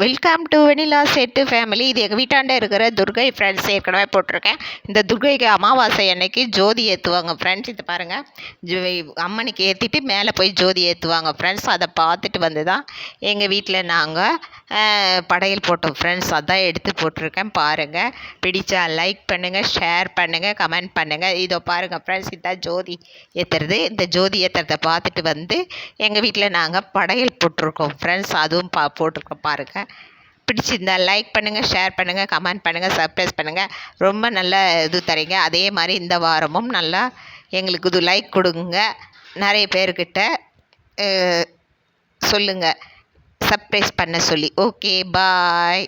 Welcome to Vennila Settu family. இது எங்கள் வீட்டாண்ட இருக்கிற துர்கை ஃப்ரெண்ட்ஸ் ஏற்கனவே போட்டிருக்கேன். இந்த துர்கைக்கு அமாவாசை அன்னைக்கு ஜோதி ஏற்றுவாங்க ஃப்ரெண்ட்ஸ். இது பாருங்கள், அம்மனுக்கு ஏற்றிட்டு மேலே போய் ஜோதி ஏற்றுவாங்க ஃப்ரெண்ட்ஸ். அதை பார்த்துட்டு வந்து தான் எங்கள் வீட்டில் நாங்கள் படையல் போட்டோம் ஃப்ரெண்ட்ஸ். அதான் எடுத்து போட்டிருக்கேன் பாருங்கள். பிடிச்சா லைக் பண்ணுங்கள், ஷேர் பண்ணுங்கள், கமெண்ட் பண்ணுங்கள். இதோ பாருங்கள் ஃப்ரெண்ட்ஸ், இதான் ஜோதி ஏற்றுறது. இந்த ஜோதி ஏற்றுறதை பார்த்துட்டு வந்து எங்கள் வீட்டில் நாங்கள் படையல் போட்டிருக்கோம் ஃப்ரெண்ட்ஸ். அதுவும் போட்டிருக்கோம் பாருங்கள். பிடிச்சிருந்தா லைக் பண்ணுங்கள், ஷேர் பண்ணுங்கள், கமெண்ட் பண்ணுங்கள், சப்ஸ்கிரைப் பண்ணுங்கள். ரொம்ப நல்ல இது தரீங்க. அதே மாதிரி இந்த வாரமும் நல்லா எங்களுக்கு இது லைக் கொடுங்க. நிறைய பேர்கிட்ட சொல்லுங்கள் சப்ஸ்கிரைப் பண்ண சொல்லி. ஓகே, பாய்.